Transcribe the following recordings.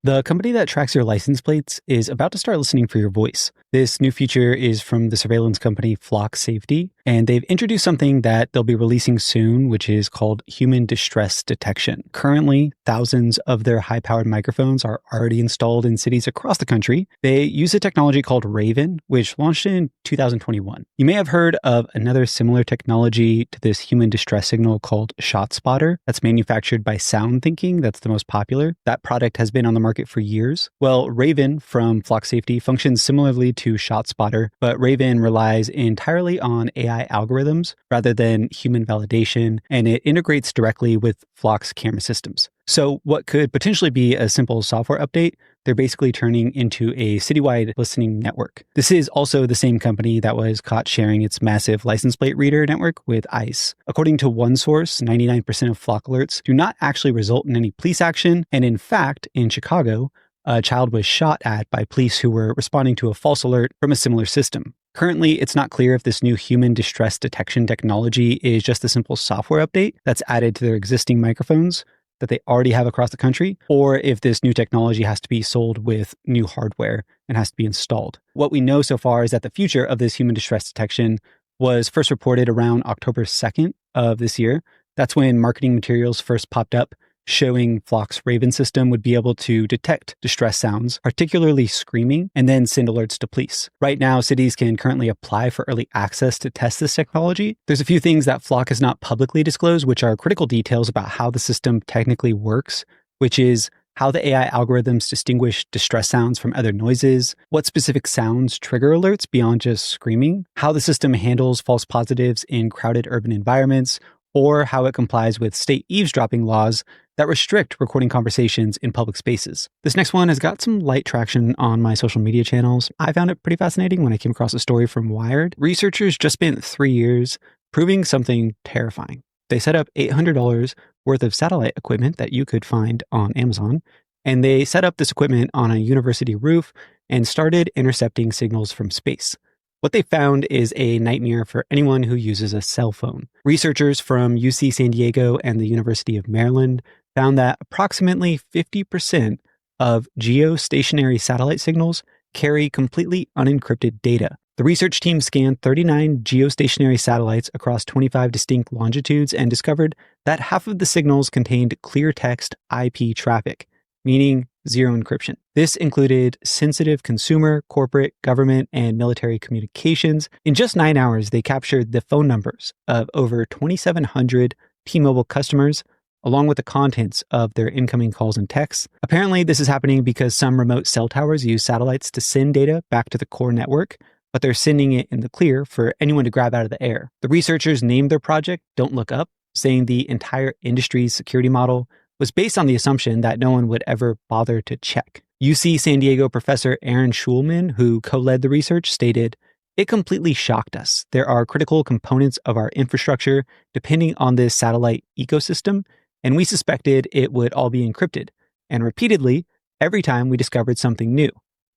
The company that tracks your license plates is about to start listening for your voice. This new feature is from the surveillance company Flock Safety, and they've introduced something that they'll be releasing soon, which is called human distress detection. Currently, thousands of their high-powered microphones are already installed in cities across the country. They use a technology called Raven, which launched in 2021. You may have heard of another similar technology to this human distress signal called ShotSpotter that's manufactured by SoundThinking. That's the most popular. That product has been on the market for years. Well, Raven from Flock Safety functions similarly to ShotSpotter, but Raven relies entirely on AI algorithms rather than human validation, and it integrates directly with Flock's camera systems. So what could potentially be a simple software update, they're basically turning into a citywide listening network. This is also the same company that was caught sharing its massive license plate reader network with ICE. According to one source, 99% of Flock alerts do not actually result in any police action. And in fact, in Chicago, a child was shot at by police who were responding to a false alert from a similar system. Currently, it's not clear if this new human distress detection technology is just a simple software update that's added to their existing microphones that they already have across the country, or if this new technology has to be sold with new hardware and has to be installed. What we know so far is that the future of this human distress detection was first reported around October 2nd of this year. That's when marketing materials first popped up showing Flock's Raven system would be able to detect distress sounds, particularly screaming, and then send alerts to police. Right now, cities can currently apply for early access to test this technology. There's a few things that Flock has not publicly disclosed, which are critical details about how the system technically works, which is how the AI algorithms distinguish distress sounds from other noises, what specific sounds trigger alerts beyond just screaming, how the system handles false positives in crowded urban environments, or how it complies with state eavesdropping laws that restrict recording conversations in public spaces. This next one has got some light traction on my social media channels. I found it pretty fascinating when I came across a story from Wired. Researchers just spent 3 years proving something terrifying. They set up $800 worth of satellite equipment that you could find on Amazon, and they set up this equipment on a university roof and started intercepting signals from space. What they found is a nightmare for anyone who uses a cell phone. Researchers from UC San Diego and the University of Maryland found that approximately 50% of geostationary satellite signals carry completely unencrypted data. The research team scanned 39 geostationary satellites across 25 distinct longitudes and discovered that half of the signals contained clear text IP traffic, meaning zero encryption. This included sensitive consumer, corporate, government, and military communications. In just 9 hours, they captured the phone numbers of over 2,700 T-Mobile customers, along with the contents of their incoming calls and texts. Apparently, this is happening because some remote cell towers use satellites to send data back to the core network, but they're sending it in the clear for anyone to grab out of the air. The researchers named their project Don't Look Up, saying the entire industry's security model was based on the assumption that no one would ever bother to check. UC San Diego professor Aaron Schulman, who co-led the research, stated, "It completely shocked us. There are critical components of our infrastructure depending on this satellite ecosystem, and we suspected it would all be encrypted. And repeatedly, every time we discovered something new,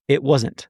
it wasn't."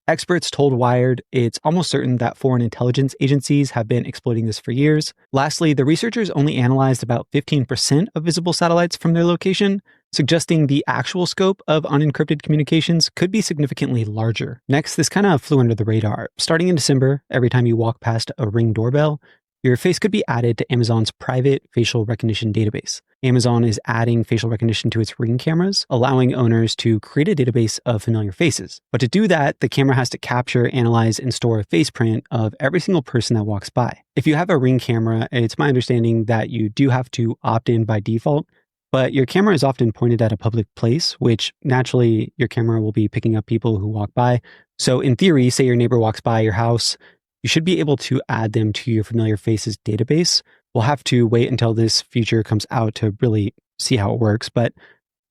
Experts told Wired it's almost certain that foreign intelligence agencies have been exploiting this for years. Lastly, the researchers only analyzed about 15% of visible satellites from their location, suggesting the actual scope of unencrypted communications could be significantly larger. Next, this kind of flew under the radar. Starting in December, every time you walk past a Ring doorbell, your face could be added to Amazon's private facial recognition database. Amazon is adding facial recognition to its Ring cameras, allowing owners to create a database of familiar faces. But to do that, the camera has to capture, analyze, and store a face print of every single person that walks by. If you have a Ring camera, it's my understanding that you do have to opt in by default, but your camera is often pointed at a public place, which naturally your camera will be picking up people who walk by. So in theory, say your neighbor walks by your house, you should be able to add them to your familiar faces database. We'll have to wait until this feature comes out to really see how it works, but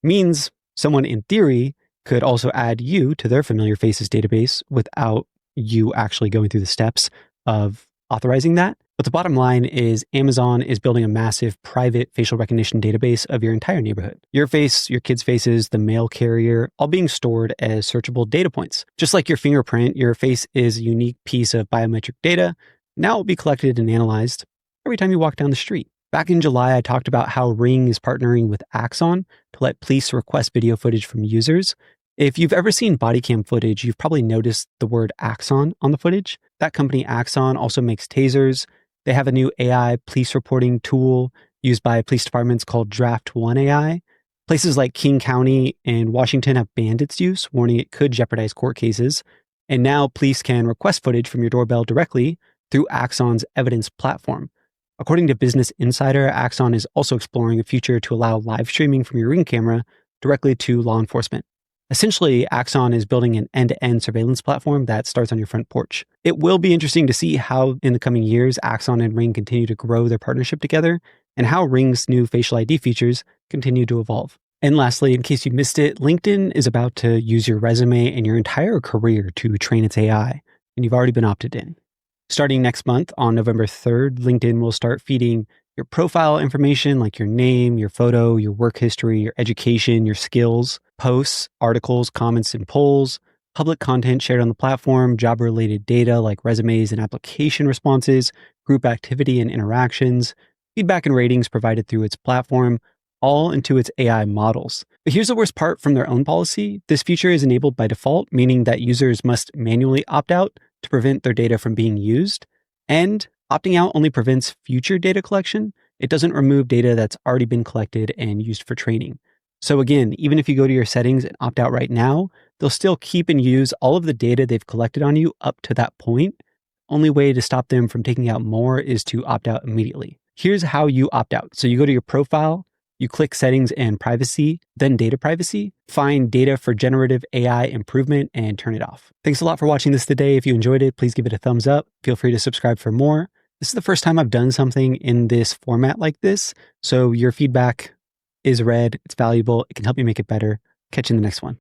means someone in theory could also add you to their familiar faces database without you actually going through the steps of authorizing that. But the bottom line is Amazon is building a massive private facial recognition database of your entire neighborhood. Your face, your kids' faces, the mail carrier, all being stored as searchable data points. Just like your fingerprint, your face is a unique piece of biometric data. Now it will be collected and analyzed every time you walk down the street. Back in July, I talked about how Ring is partnering with Axon to let police request video footage from users. If you've ever seen body cam footage, you've probably noticed the word Axon on the footage. That company, Axon, also makes tasers. They have a new AI police reporting tool used by police departments called Draft One AI. Places like King County and Washington have banned its use, warning it could jeopardize court cases. And now police can request footage from your doorbell directly through Axon's evidence platform. According to Business Insider, Axon is also exploring a future to allow live streaming from your Ring camera directly to law enforcement. Essentially, Axon is building an end-to-end surveillance platform that starts on your front porch. It will be interesting to see how, in the coming years, Axon and Ring continue to grow their partnership together and how Ring's new facial ID features continue to evolve. And lastly, in case you missed it, LinkedIn is about to use your resume and your entire career to train its AI, and you've already been opted in. Starting next month on November 3rd, LinkedIn will start feeding your profile information like your name, your photo, your work history, your education, your skills, posts, articles, comments, and polls, public content shared on the platform, job-related data like resumes and application responses, group activity and interactions, feedback and ratings provided through its platform, all into its AI models. But here's the worst part from their own policy. This feature is enabled by default, meaning that users must manually opt out to prevent their data from being used. And opting out only prevents future data collection. It doesn't remove data that's already been collected and used for training. So again, even if you go to your settings and opt out right now, they'll still keep and use all of the data they've collected on you up to that point. Only way to stop them from taking out more is to opt out immediately. Here's how you opt out. So you go to your profile, you click settings and privacy, then data privacy, find data for generative AI improvement and turn it off. Thanks a lot for watching this today. If you enjoyed it, please give it a thumbs up. Feel free to subscribe for more. This is the first time I've done something in this format like this. So your feedback is read. It's valuable. It can help me make it better. Catch you in the next one.